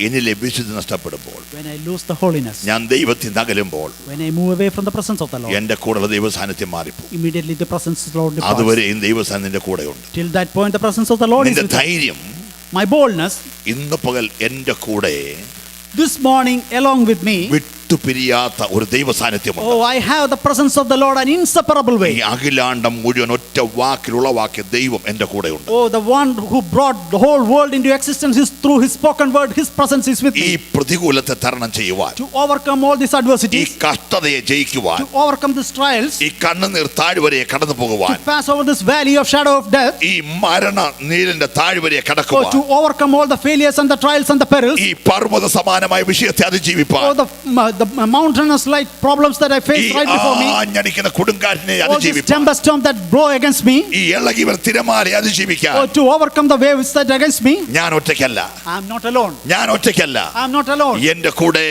എന്നിലെ വിശുദ്ധി നഷ്ടപ്പെടുമ്പോൾ, When I lose the holiness. ഞാൻ ദൈവത്തിൽ നിന്ന് അകലുമ്പോൾ, When I move away from the presence of the Lord. എന്റെ കൂടെയുള്ള ദൈവ സാന്നിധ്യം മാറിപ്പോകും. Immediately the presence of the Lord departs. അതുവരെയും ദൈവ സാന്നിധ്യം നിന്റെ കൂടെയുണ്ട്. Till that point the presence of the Lord is നിന്റെ with me. ധൈര്യം My boldness ഇന്ന് പകൽ എന്റെ കൂടെ this morning along with me. വിട്ടുപിരിയാത്ത ഒരു ദൈവ സാന്നിധ്യമുണ്ട്. Oh, I have the presence of the Lord an inseparable way. ഈ അഖിലാണ്ടം മുഴുവൻ ഒറ്റ വാക്കിൽ ഉളവാക്കിയ ദൈവം എന്റെ കൂടെയുണ്ട്. Oh, the one who brought the whole world into existence is through his spoken word. His presence is with ഈ me. പ്രതികൂലത്തെ തരണം ചെയ്യുവാൻ, To overcome all these ഈ adversities, കഷ്ടതയെ ജയിക്കുവാൻ, to overcome these trials, ഈ കണ്ണുനീർ താഴ്വരയെ കടന്നു പോകുവാൻ, to pass over this valley of shadow of death, ഈ മരണ നീരിന്റെ താഴ്വരയെ or കടക്കുവാൻ, to overcome all the failures and the trials and the perils, ഈ പർവ്വത സമാനമായ വിഷയത്തെ അതിജീവിപ്പാൻ, or the mountainous like problems that I ഈ face right before me, ആഞ്ഞടിക്കുന്ന കൊടുങ്കാറ്റിനെ all this അതിജീവിപ്പാൻ, tempest storm that blow against me, ഈ ഇളകി വരുന്ന തിരമാലയെ അതിജീവിക്കാൻ or to overcome the waves that are against me. ഞാൻ ഒറ്റയ്ക്കല്ല. I am not alone. ഞാൻ ഒറ്റയ്ക്കല്ല. I am not alone. എന്റെ കൂടെ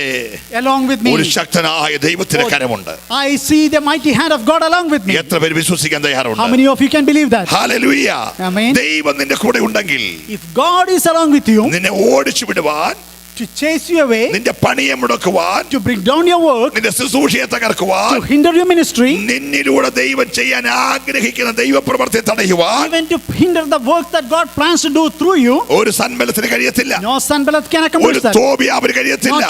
Along with me, ഒരു ശക്തനായ ദൈവത്തിന്റെ കരമുണ്ട്. I see the mighty hand of God along with me. എത്ര പേര് വിശ്വസിക്കാൻ How തയ്യാറുണ്ട്? many of you can believe that? Hallelujah. Amen. ദൈവം നിന്റെ കൂടെ ഉണ്ടെങ്കിൽ If God is along with you, നിന്നെ ഓടിച്ചു വിടുവാൻ, to chase you away, നിന്റെ പണിയെ മുടക്കുവാൻ, to bring down your work, നിന്റെ ശുശ്രൂഷയെ തകർക്കുവാൻ, to hinder your ministry, നിന്നിലൂടെ ദൈവം ചെയ്യാൻ ആഗ്രഹിക്കുന്ന ദൈവപ്രവൃത്തിയെ തടയുവാൻ even to hinder the work that God plans to do through you, ഒരു സന്ബലത്തിന് കഴിയത്തില്ല. no Sanballat can ഒരു accomplish that. തോബിയാവിന് No കഴിയത്തില്ല.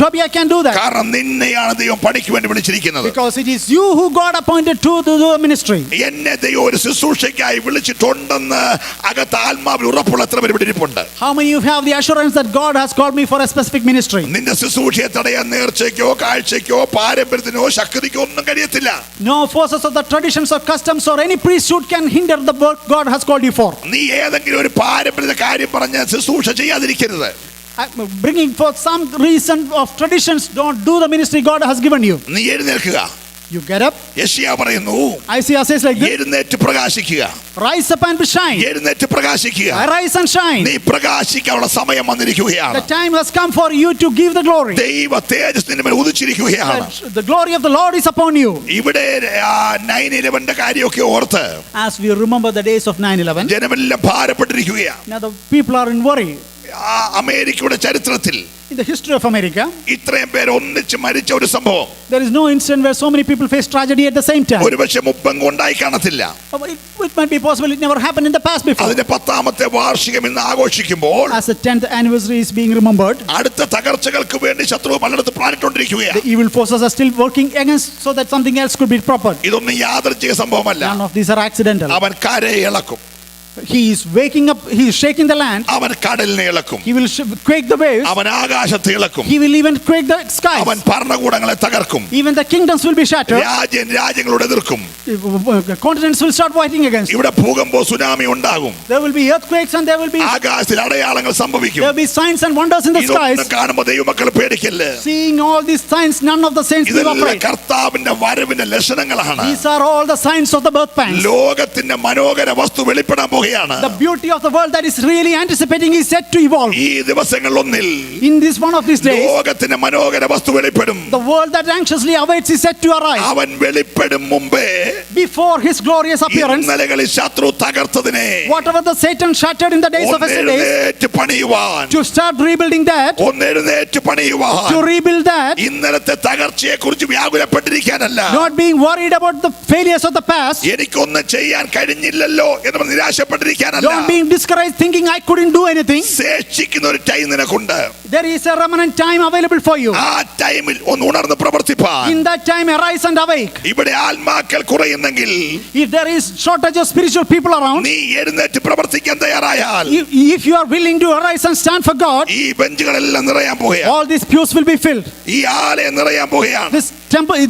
Tobiah can do that. കാരണം നിന്നെയാണ് ദൈവം പണിക്ക് വേണ്ടി വിളിച്ചിരിക്കുന്നത്. Because it is you who God appointed to do the ministry. എന്നെ ദൈവം ഒരു ശുശ്രൂഷയ്ക്കായി വിളിച്ചിട്ടുണ്ടെന്ന് അകത്ത് ആത്മാവിൽ ഉറപ്പുള്ള എത്ര പേര് ഇവിടെ ഇരിപ്പുണ്ട്? How many of you have the assurance that God has called me for a specific ministry? നിന്റെ ശുശ്രൂഷയെ തടയാൻ നേർച്ചയ്ക്കോ കാഴ്ചയ്ക്കോ പാരമ്പര്യത്തിനോ ശക്തിക്കോ ഒന്നും കഴിയത്തില്ല. No forces of the traditions or customs or any priesthood can hinder the work God has called you for. നീ ഏതെങ്കിലും ഒരു പാരമ്പര്യ കാര്യം പറഞ്ഞ് ശുശ്രൂഷ ചെയ്യാതിരിക്കരുത്. Bringing forth some reason of traditions, don't do the ministry God has given you. നീ എഴുന്നേൽക്കുക. You get up. യെശയ്യാ പറയുന്നു, Isaiah says like this, എഴുന്നേറ്റ് പ്രകാശിക്കുക. rise up and shine. എഴുന്നേറ്റ് പ്രകാശിക്കുക. Arise and shine. നീ പ്രകാശിക്കാനുള്ള സമയം വന്നിരിക്കുകയാണ്. The time has come for you to give the glory. ദൈവ തേജസ് നിന്റെ മേൽ ഉദിച്ചിരിക്കുകയാണ്. The glory of the Lord is upon you. ഇവിടെ 9/11 കാര്യമൊക്കെ ഓർത്ത് As we remember the days of 9/11, ജനമെല്ലാം ഭാരപ്പെട്ടിരിക്കുകയാണ്. now the people are in worry. അമേരിക്കയുടെ ചരിത്രത്തിൽ In the history of America, ഇത്രയും പേര് ഒന്നിച്ച് മരിച്ച ഒരു സംഭവം there is no incident where so many people face tragedy at the same time. ഒരുപക്ഷെ മുമ്പെങ്ങും ഉണ്ടായി കാണത്തില്ല. It might be possible it never happened in the past before. അതിന്റെ 10ാമത്തെ വാർഷികം ഇന്ന് ആഘോഷിക്കുമ്പോൾ As the 10th anniversary is being remembered, അടുത്ത തകർച്ചകൾക്ക് വേണ്ടി ശത്രു പലയിടത്ത് പ്ലാനിട്ടുകൊണ്ടിരിക്കുകയാണ്. the evil forces are still working against so that something else could be proper. ഇതൊന്നും യാദൃച്ഛിക സംഭവമല്ല. None of these are accidental. അവൻ കരയെ ഇളക്കും. He is waking up, he is shaking the land. അവൻ കടലിനെ ഇളക്കും. He will quake the waves. അവൻ ആകാശത്തെ ഇളക്കും. He will even quake the skies. അവൻ ഭരണകൂടങ്ങളെ തകർക്കും. Even the kingdoms will be shattered. രാജ്യങ്ങളോട് എതിർക്കും. Continents will start fighting against. ഇവിടെ ഭൂകമ്പോ tsunami ഉണ്ടാകും. There will be earthquakes and there will be ആകാശത്തിൽ അടയാളങ്ങൾ സംഭവിക്കും. there will be signs and wonders in the skies. ഇതൊന്നും കാണുമ്പോൾ ദൈവമക്കൾ പേടിക്കല്ലേ? Seeing all these signs, none of the saints will ഇതെല്ലാം operate. കർത്താവിന്റെ വരവിന്റെ ലക്ഷണങ്ങളാണ്. These are all the signs of the birth pangs. ലോകത്തിന്റെ മനോഹര വസ്തു വെളിപ്പെടാൻ പോകുകയാണ്. The beauty of the world that is really anticipating is set to evolve. ഈ ദിവസങ്ങളിലൊന്നിൽ In this one of these days, ലോകത്തിന്റെ മനോഹര വസ്തു വെളിപ്പെടും. the world that anxiously awaits is set to arise. അവൻ വെളിപ്പെടും മുമ്പേ Before his glorious appearance, ഇന്നലകളിൽ ശത്രു തകർത്തതിനെ whatever the Satan shattered in the days of yesterday, ഒന്നെഴുന്നേറ്റ് പണിയുവാൻ, to start rebuilding that, ഒന്നെഴുന്നേറ്റ് പണിയുവാൻ, to rebuild that, ഇന്നലത്തെ തകർച്ചയെ കുറിച്ച് വ്യാകുലപ്പെട്ടിരിക്കാനല്ല, not being worried about the failures of the past, എനിക്കൊന്നും ചെയ്യാൻ കഴിഞ്ഞില്ലല്ലോ എന്ന് നിരാശപ്പെട്ടിരിക്കാനല്ല, നിരാശപ്പെട്ടിരിക്കാനല്ല. Don't be discouraged thinking I couldn't do anything. ശേഷിക്കുന്ന ഒരു time നിനക്കുണ്ട്. There is a remnant time available for you. ആ ടൈമിൽ ഒന്ന് ഉണർന്ന് പ്രവർത്തിപ്പാൻ. In that time arise and awake. ഇവിടെ ആത്മാക്കൾ കുറയുന്നെങ്കിൽ, If there is shortage of spiritual people around, നീ എഴുന്നേറ്റ് പ്രവർത്തിക്കാൻ തയ്യാറായാൽ, if you are willing to arise and stand for God, ഈ ബെഞ്ചുകളെല്ലാം നിറയാൻ പോകുകയാണ്. all these pews will be filled. ഈ ആലയം നിറയാൻ പോകുകയാണ്.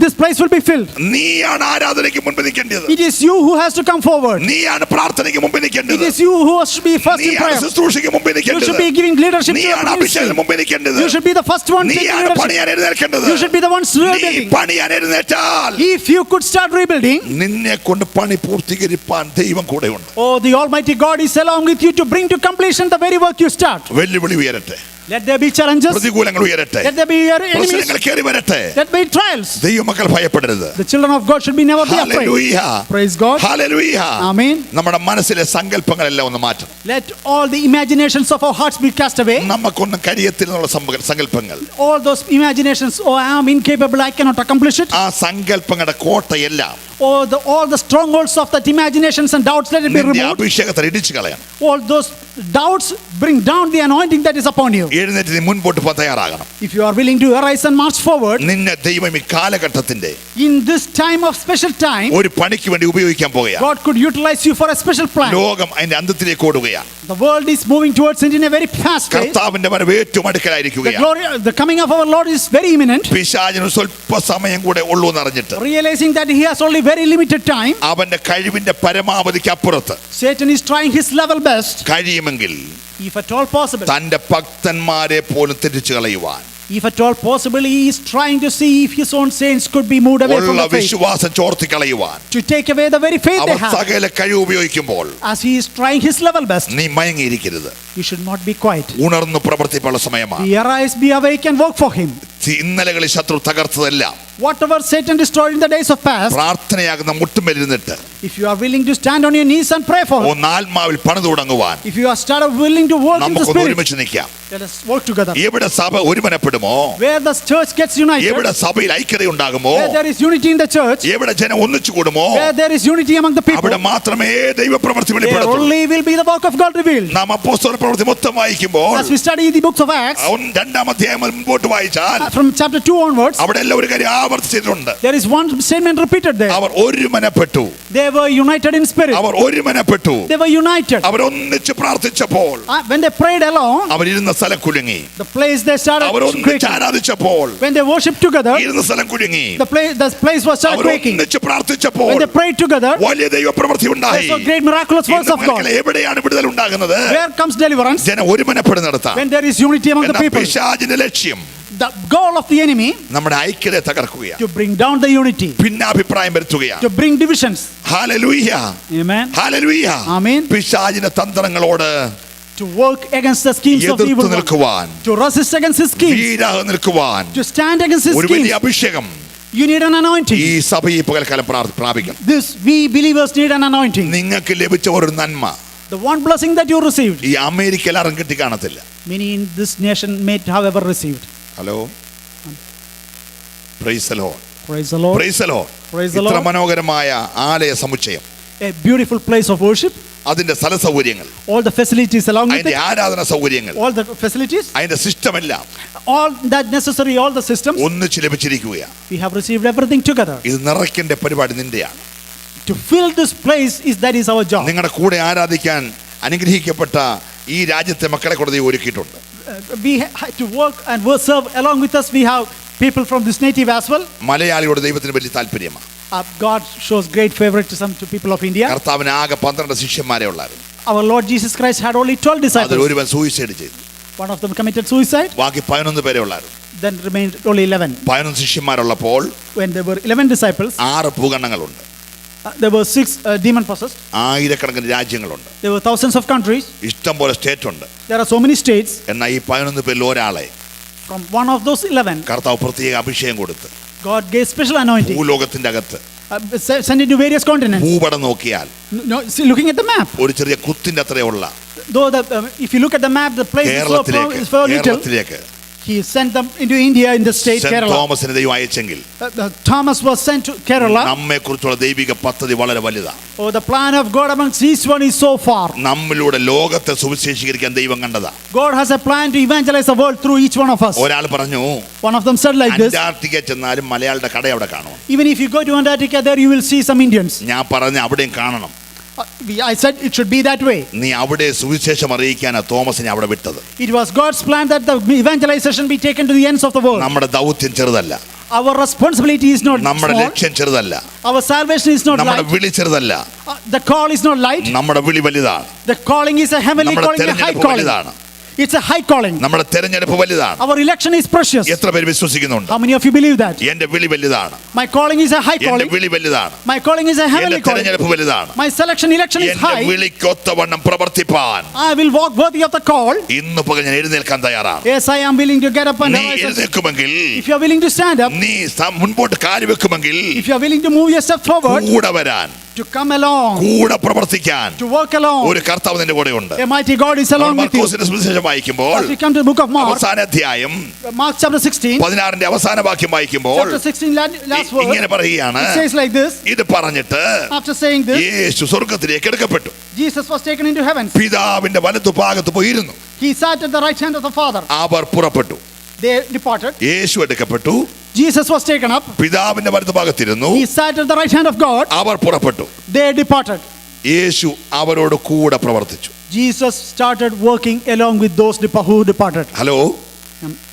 This place will be filled. നീയാണ് ആരാധനയ്ക്ക് മുൻപ് നിൽക്കേണ്ടത്. It is you who has to come forward. നീയാണ് പ്രാർത്ഥനയ്ക്ക് മുൻപ് നിൽക്കേണ്ടത്. It is you who should be first in നീയാണ് prayer. ശുശ്രൂഷയ്ക്ക് മുൻപ് You നിൽക്കേണ്ടത്. should be giving leadership to your നീയാണ് അഭിഷേകത്തിന് മുൻപ് നിൽക്കേണ്ടത്. You should be the first one taking നീയാണ് leadership. പണിയാൻ എഴുന്നേൽക്കേണ്ടത്. You should be the ones നീ rebuilding. പണിയാൻ എഴുന്നേറ്റാൽ, If you could start rebuilding, നിന്നെ കൊണ്ട് പണി പൂർത്തീകരിപ്പാൻ ദൈവം കൂടെയുണ്ട്. oh, the Almighty God is along with you to bring to completion the very work you start. വെല്ലുവിളി ഉയരട്ടെ. Let there be challenges. പ്രതികൂലങ്ങൾ ഉയരട്ടെ. Let there be enemies. പ്രശ്നങ്ങൾ കേറി വരട്ടെ. Let there be trials. ദൈവമക്കൾ ഭയപ്പെടരുത്. The children of God should be never be afraid. Hallelujah. Praise God. Hallelujah. Amen. നമ്മുടെ മനസ്സിലെ സങ്കല്പങ്ങളെല്ലാം ഒന്ന് മാറ്റണം. Let all the imaginations of our hearts be cast away. നമുക്കൊന്നും കഴിയത്തില്ലെന്നുള്ള സങ്കല്പങ്ങൾ, All those imaginations, oh, I am incapable, I cannot accomplish it. ആ സങ്കല്പങ്ങളുടെ കോട്ടയെല്ലാം All the strongholds of that imaginations and doubts, let it be നിന്റെ removed. അഭിഷേകത്തിൽ ഇടിച്ചു കളയണം. All those doubts, bring down the anointing that is upon you. എഴുന്നേറ്റ് നീ മുൻപോട്ട് പോകാൻ തയ്യാറാകണം. If you are willing to arise and march forward, നിന്നെ ദൈവം ഈ കാലഘട്ടത്തിന്റെ in this time of special time, ഒരു പണിക്ക് വേണ്ടി ഉപയോഗിക്കാൻ പോകുകയാണ്. God could utilize you for a special plan. ലോകം അതിന്റെ അന്ത്യത്തിലേക്ക് ഓടുകയാണ്. The world is moving towards it in a very fast pace. കർത്താവിന്റെ വരവ് ഏറ്റവും അടുക്കലായിരിക്കുകയാണ്. The coming of our Lord is very imminent. പിശാചിന് സ്വല്പ സമയം കൂടെ ഉള്ളൂ എന്നറിഞ്ഞിട്ട്, Realizing that he has only very limited time, അവന്റെ കഴിവിന്റെ പരമാവധിക്ക് അപ്പുറത്ത് Satan is trying his level best, കഴിയുമെങ്കിൽ if at all possible. തന്റെ ഭക്തന്മാരെ പോലും തിരിച്ചു കളയുവാൻ, If at all possible, he is trying to see if his own saints could be moved away from ഉള്ള the faith, വിശ്വാസം ചോർത്തി കളയുവാൻ to take away the very faith they our have. സകല കഴിവ് ഉപയോഗിക്കുമ്പോൾ As he is trying his level best, നീ മയങ്ങിയിരിക്കരുത്. you should not be quiet. ഉണർന്നു പ്രവർത്തിക്കാനുള്ള സമയമാണ്. Be arise, be awake, and work for him. ഇന്നലകളിൽ ശത്രു തകർത്തതെല്ലാം Whatever Satan destroyed in the days of past, പ്രാർത്ഥനയാകുന്ന മുട്ടുമേലിരുന്നിട്ട് if you are willing to stand on your knees and pray for him, ഒന്ന് ആത്മാവിൽ പണിതു തുടങ്ങുവാൻ if you are started willing to work in the നമുക്കൊന്ന് spirit, ഒരുമിച്ച് നിൽക്കാം. let us work together. എവിടെ സഭ ഒരുമനപ്പെടുമോ, Where the church gets united, എവിടെ സഭയിൽ ഐക്യത ഉണ്ടാകുമോ, where there is unity in the church, എവിടെ ജനം ഒന്നിച്ചു കൂടുമോ, where there is unity among the people, അവിടെ മാത്രമേ ദൈവപ്രവൃത്തി there വെളിപ്പെടുത്തുള്ളൂ. only will be the work of God revealed. നാം അപ്പോസ്തല പ്രവൃത്തി മൊത്തം വായിക്കുമ്പോൾ, As we study the books of Acts, രണ്ടാം അധ്യായം മുൻപോട്ട് വായിച്ചാൽ from chapter 2 onwards, അവിടെ എല്ലാം ഒരു കാര്യം ആവർത്തിച്ചിട്ടുണ്ട്. there is one statement repeated there. Our ഒരുമനപ്പെട്ടു. They were united in spirit. Our ഒരുമനപ്പെട്ടു. They were united. അവർ ഒന്നിച്ച് പ്രാർത്ഥിച്ചപ്പോൾ When they prayed alone, അവരിരുന്ന സ്ഥലം കുലുങ്ങി. the place they started അവർ ഒന്നിച്ച് quaking. ആരാധിച്ചപ്പോൾ When they worshipped together, ഇരുന്ന സ്ഥലം കുലുങ്ങി. the place was started our quaking. ഒന്നിച്ച് പ്രാർത്ഥിച്ചപ്പോൾ When they prayed together, വലിയ ദൈവപ്രവൃത്തി ഉണ്ടായി. there were great miraculous works of God. എവിടെയാണ് വിടുതൽ ഉണ്ടാകുന്നത്? Where comes deliverance? ജനം ഒരുമനപ്പെടുന്നിടത്താണ്. When there is unity among the people. പിശാചിന്റെ ലക്ഷ്യം The goal of the enemy, നമ്മുടെ ഐക്യത്തെ തകർക്കുകയാണ്, to bring down the unity, ഭിന്നാഭിപ്രായം വരുത്തുകയാണ്. to bring divisions. Hallelujah, Amen. Hallelujah. Amen. പിശാചിന്റെ തന്ത്രങ്ങളോട് To work against the schemes of the evil one, നിൽക്കുവാൻ, to resist against his schemes, വീരാതെ നിൽക്കുവാൻ to stand against his ഒരു schemes. വലിയ അഭിഷേകം You need an anointing. ഈ സഭ ഈ പകൽക്കാലം പ്രാപിക്കണം. This we believers need an anointing. നിങ്ങൾക്ക് ലഭിച്ച ഒരു നന്മ The one blessing that you received, ഈ അമേരിക്കയിൽ ആരും കിട്ടി കാണത്തില്ല. many in this nation may have ever received. Hello, praise the Lord, Praise the Lord. Praise the Lord. Praise the ഇത്ര Lord. മനോഹരമായ ആലയ സമുച്ചയം, A beautiful place of worship, അതിന്റെ സ്ഥല സൗകര്യങ്ങൾ, all the facilities along with അതിന്റെ it, ആരാധന സൗകര്യങ്ങൾ, all the facilities, അതിന്റെ സിസ്റ്റം എല്ലാം all that necessary, all the systems, ഒന്നിച്ച് ലഭിച്ചിരിക്കുകയാണ്. we have received everything together. ഇത് നിറയ്ക്കേണ്ട പരിപാടി നിന്റെയാണ്. To fill this place that is our job. നിങ്ങളുടെ കൂടെ ആരാധിക്കാൻ അനുഗ്രഹിക്കപ്പെട്ട ഈ രാജ്യത്തെ മക്കളെ കൂടെ ദൈവം ഒരുക്കിയിട്ടുണ്ട്. We have to work and serve along with us. We have people from this native as well. മലയാളിയോട് ദൈവത്തിന് വലിയ താല്പര്യമാണ്. God shows great favoritism to people of India. കർത്താവിന് ആകെ 12 ശിഷ്യന്മാരെ ഉള്ളായിരുന്നു. Our Lord Jesus Christ had only 12 അതിൽ disciples. ഒരുവൻ suicide ചെയ്തു. One of them committed suicide. ബാക്കി 11 പേരെ ഉള്ളായിരുന്നു. Then remained only 11. 11 ശിഷ്യന്മാരുള്ളപ്പോൾ When there were 11 disciples, 6 ഭൂഖണ്ഡങ്ങളുണ്ട്. there were 6 demon possessed. ആയിരക്കണക്കിന് രാജ്യങ്ങളുണ്ട്. There were thousands of countries. ഇഷ്ടം പോലെ സ്റ്റേറ്റ് ഉണ്ട്. There are so many states. എന്നാൽ ഈ 11 പേരിൽ ഒരാളെ From one of those 11, കർത്താവ് പ്രത്യേക അഭിഷേകം കൊടുത്ത് God gave special anointing. ഭൂലോകത്തിന്റെ അകത്ത് Sent into various continents. ഭൂപടം നോക്കിയാൽ No, see, looking at the map, ഒരു ചെറിയ കുത്തിന്റെ അത്രയുള്ള though if you look at the map, the place is so little. കേരളത്തിലേക്ക് He sent them into India in the state saint Kerala. തോമസിനെ ദൈവം അയച്ചെങ്കിൽ Thomas was sent to Kerala. നമ്മെ കുറിച്ചുള്ള ദൈവിക പദ്ധതി വളരെ വലുതാണ്. Oh, the plan of God amongst each one is so far. നമ്മിലൂടെ ലോകത്തെ സുവിശേഷീകരിക്കാൻ ദൈവം കണ്ടതാ. God has a plan to evangelize the world through each one of us. ഒരാൾ പറഞ്ഞു, One of them said like this. Antarctica ചെന്നാലും മലയാളിയുടെ കട അവിടെ കാണും. Even if you go to Antarctica, there you will see some Indians. ഞാൻ പറഞ്ഞ അവിടെയും കാണണം. I said it should be that way. നീ അവിടെ സുവിശേഷം അറിയിക്കാനാ തോമസിനെ അവിടെ വിട്ടത്. It was God's plan that the evangelization be taken to the ends of the world. നമ്മുടെ ദൗത്യം ചെറുതല്ല. Our responsibility is not നമ്മുടെ small. ലക്ഷ്യം ചെറുതല്ല. Our salvation is not നമ്മുടെ light. വിളി ചെറുതല്ല. The call is not light. നമ്മുടെ വിളി വലുതാണ്. The calling is a heavenly നമ്മുടെ calling, a high തെരഞ്ഞെടുപ്പ് calling. വലുതാണ്. It's a high calling. നമ്മുടെ തെരഞ്ഞെടുപ്പ് വലുതാണ്. Our election is precious. എത്ര പേര് വിശ്വസിക്കുന്നുണ്ട്? How many of you believe that? എന്റെ വിളി വലുതാണ്. My calling is a high എന്റെ calling. വിളി വലുതാണ്. My calling is a എന്റെ heavenly calling. തെരഞ്ഞെടുപ്പ് വലുതാണ്. My election is എന്റെ high. വിളിക്കൊത്തവണ്ണം പ്രവർത്തിപ്പാൻ I will walk worthy of the call. ഇന്ന് പകൽ ഞാൻ എഴുന്നേൽക്കാൻ തയ്യാറാണ്. Yes, I am willing to get up and നീ arise. എഴുന്നേൽക്കുമെങ്കിൽ, If you are willing to stand up, നീ മുൻപോട്ട് കാല് വെക്കുമെങ്കിൽ, if you are willing to move your step forward, കൂടെ വരാൻ, to come along, കൂടെ പ്രവർത്തിക്കാൻ to work along, ഒരു കർത്താവ് നിന്റെ കൂടെ ഉണ്ട്. a mighty God is along with you. മർക്കോസിന്റെ സുവിശേഷം വായിക്കുമ്പോൾ As we come to the book of Mark, അവസാന അധ്യായം Mark chapter 16, 16 അവസാന വാക്യം വായിക്കുമ്പോൾ chapter 16 last verse, ഇങ്ങനെ പറയുകയാണ്. it says like this. ഇത് പറഞ്ഞിട്ട് After saying this, Yeshu സ്വർഗ്ഗത്തിലേക്ക് എടുക്കപ്പെട്ടു. Jesus was taken into heaven. പിതാവിന്റെ വലതുഭാഗത്ത് പോയിരുന്നു. He sat at the right hand of the Father. അവർ പുറപ്പെട്ടു. They departed. Yeshu എടുക്കപ്പെട്ടു. Jesus was taken up. പിതാവിന്റെ വലതുഭാഗത്തിരുന്നു. He sat at the right hand of God. അവർ പുറപ്പെട്ടു. They departed. യേശു അവരോട് കൂടെ പ്രവർത്തിച്ചു. Jesus started working along with those who departed. Hello,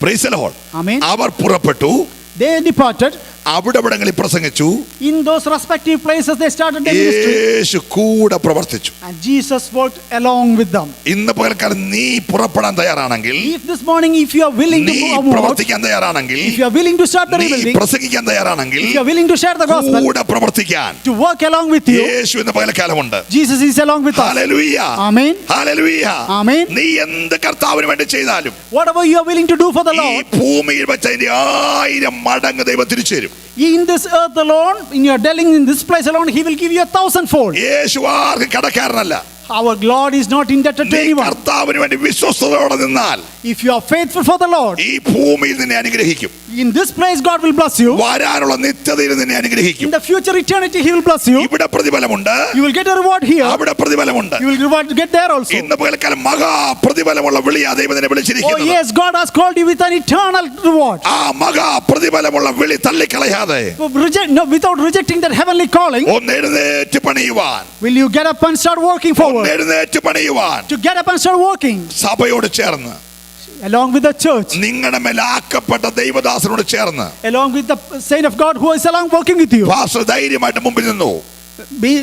praise the Lord. Amen. അവർ പുറപ്പെട്ടു. They departed. അവിടെവിടങ്ങളിൽ പ്രസംഗിച്ചു. In those respective places they started their ministry. യേശു കൂടെ പ്രവർത്തിച്ചു. And Jesus worked along with them. ഇന്ന് പകൽക്കാലം നീ പുറപ്പെടാൻ തയ്യാറാണെങ്കിൽ, If this morning if you are willing to നീ move out, പ്രവർത്തിക്കാൻ തയ്യാറാണെങ്കിൽ, if you are willing to start the നീ rebuilding, പ്രസംഗിക്കാൻ തയ്യാറാണെങ്കിൽ, if you are willing to share the gospel, കൂടെ പ്രവർത്തിക്കാൻ to work along with you, യേശു ഇന്ന് പകൽക്കാലമുണ്ട്. Jesus is along with us. Hallelujah. Amen. Hallelujah. Amen. നീ എന്ത് കർത്താവിന് വേണ്ടി ചെയ്താലും Whatever you are willing to do for the ഈ Lord, ഭൂമിയിൽ വെച്ച് അതിന്റെ 1000 മടങ്ങ് ദൈവം തിരിച്ചു തരും. in this earth alone, in your dwelling in this place alone, He will give you 1,000-fold. യേശു ആർക്കും കടക്കാരനല്ല. Our Lord is not indebted to നീ anyone. കർത്താവിന് വേണ്ടി വിശ്വസ്തയോടെ നിന്നാൽ If you are faithful for the Lord, ഈ ഭൂമിയിൽ നിന്നെ അനുഗ്രഹിക്കും. in this place God will bless you. വരാനുള്ള നിത്യതയിൽ നിന്നെ In അനുഗ്രഹിക്കും. the future eternity He will bless you. ഇവിടെ പ്രതിഫലമുണ്ട്, You will get a reward here. അവിടെ പ്രതിഫലമുണ്ട്. You will get there also. ഇന്ന് പകൽക്കാലം മഹാപ്രതിഫലമുള്ള വിളിയാ ദൈവം നിന്നെ Oh വിളിച്ചിരിക്കുന്നത്. yes, God has called you with an eternal reward. ആ മഹാപ്രതിഫലമുള്ള വിളി തള്ളിക്കളയാതെ Without rejecting that heavenly calling, ഒന്ന് എഴുന്നേറ്റ് പണിയുവാൻ, will you get up and start working ഒന്ന് forward? എഴുന്നേറ്റ് പണിയുവാൻ, To get up and start working സഭയോട് ചേർന്ന്, along with the church, നിങ്ങളുടെ മേലാക്കപ്പെട്ട ദൈവദാസനോട് ചേർന്ന്, along with the saint of God who is along working with you. Pastor ധൈര്യമായിട്ട് മുമ്പിൽ നിന്നു.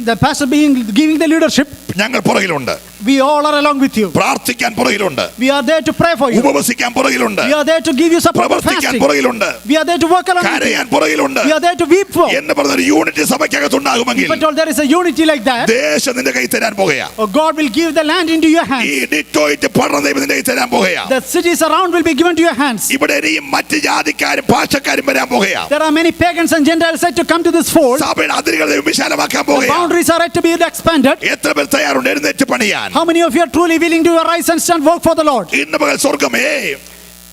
The pastor giving the leadership, ഞങ്ങൾ പുറകിലുണ്ട്. we all are along with you. പ്രാർത്ഥിക്കാൻ പുറകിലുണ്ട്. We are there to pray for you. ഉപവസിക്കാൻ പുറകിലുണ്ട്. We are there to give you support and പ്രവർത്തിക്കാൻ fasting. പുറകിലുണ്ട്. We are there to work along with you. കരയാൻ പുറകിലുണ്ട്. We are there to weep for. എന്ന് പറഞ്ഞൊരു unit സഭയ്ക്കകത്തുണ്ടാകുമെങ്കിൽ But all there is a unity like that, ദേശം നിന്റെ കൈ തരാൻ പോകുകയാ. oh, God will give the land into your ഈ hands. ഡിറ്റോയിറ്റ് പഠന ദൈവം നിന്റെ കൈ തരാൻ പോകുകയാ. The cities around will be given to your hands. ഇവിടെ ഇനിയും മറ്റ് ജാതിക്കാരും ഭാഷക്കാരും വരാൻ പോകുകയാ. There are many pagans and Gentiles set to come to this fold. സഭയുടെ അതിരുകൾ ദൈവം വിശാലമാക്കാൻ The പോകുകയാ. boundaries are yet to be expanded. എത്ര പേർ തയ്യാറുണ്ട് എഴുന്നേറ്റ് പണിയാൻ? How many of you are truly willing to arise and stand work for the Lord? ഇന്ന് പകൽ സ്വർഗമേ,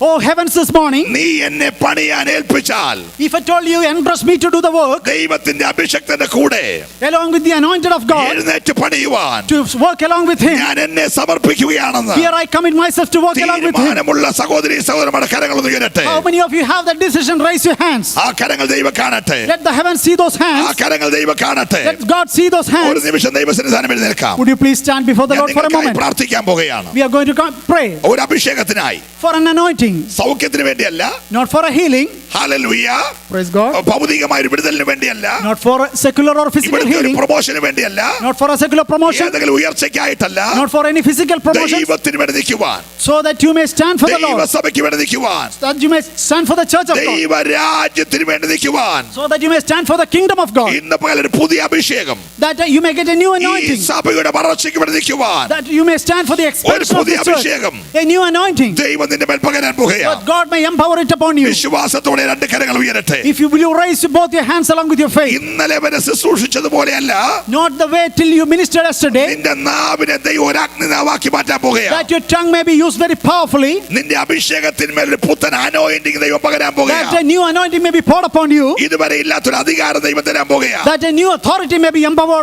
Oh heavens, this morning, നീ എന്നെ പണിയാൻ ഏൽപ്പിച്ചാൽ, if I told you entrust me to do the work ദൈവത്തിന്റെ അഭിഷക്തന്റെ കൂടെ along with the anointed of God, എഴുന്നേറ്റ് പണിയുവാൻ to work along with Him, ഞാൻ എന്നെ സമർപ്പിക്കുകയാണെന്ന് here I commit myself to work along with Him. തീരുമാനമുള്ള സഹോദരി സഹോദരന്മാരുടെ കരങ്ങളൊന്ന് ഉയരട്ടെ. How many of you have that decision? Raise your hands. ആ കരങ്ങൾ ദൈവം കാണട്ടെ. Let the heavens see those ആ hands. കരങ്ങൾ ദൈവം കാണട്ടെ. Let God see those ഒരു hands. നിമിഷം ദൈവസന്നിധാനം എഴുന്നേൽക്കാം. Would you please stand before the ഞാൻ Lord for a നിങ്ങൾക്കായി moment? പ്രാർത്ഥിക്കാൻ പോകുകയാണ്. We are going to pray ഒരു അഭിഷേകത്തിനായി, for an anointing, സൗഖ്യത്തിന് വേണ്ടിയല്ല. not for a healing. Hallelujah. Praise God. ഭൗതികമായ ഒരു വിടുതലിന് വേണ്ടിയല്ല. Not for a secular or physical ഇവിടുത്തെ ഒരു healing. പ്രൊമോഷന് വേണ്ടിയല്ല. Not for a secular promotion. ഏതെങ്കിലും ഉയർച്ചയ്ക്കായിട്ടല്ല. Not for any physical promotion. ദൈവത്തിന് വേണ്ടി നിൽക്കുവാൻ, So that you may stand for the Lord. ദൈവസഭയ്ക്ക് വേണ്ടി നിൽക്കുവാൻ, That you may stand for the church of God. ദൈവരാജ്യത്തിന് വേണ്ടി നിൽക്കുവാൻ, So that you may stand for the kingdom of God. ഇന്ന് പകൽ ഒരു പുതിയ അഭിഷേകം, That you may get a new ഈ anointing. സഭയുടെ വളർച്ചയ്ക്ക് വേണ്ടി നിൽക്കുവാൻ That you may stand for the expansion of പുതിയ the church. അഭിഷേകം A new anointing. ദൈവം നിന്റെ മേൽ പകരാൻ പകരാൻ പോകുകയാണ്. But God may empower it upon you. വിശ്വാസത്തോടെ രണ്ട് കരങ്ങൾ ഉയരട്ടെ. If you will raise both your hands along with your faith. ഇന്നലെ വരെ ശുശ്രൂഷിച്ചതുപോലെയല്ല. Not the way till you ministered yesterday. നിന്റെ നാവിനെ ദൈവം ഒരു അഗ്നിനാവാക്കി മാറ്റാൻ പോകുകയാണ്. That your tongue may be used very powerfully. നിന്റെ അഭിഷേകത്തിന്മേൽ ഒരു പുത്തൻ anointing ദൈവം പകരാൻ പോകുകയാണ്. That a new anointing may be poured upon you. ഇതുവരെ ഇല്ലാത്തൊരു അധികാരം ദൈവം തരാൻ പോകുകയാണ്. That a new authority may be empowered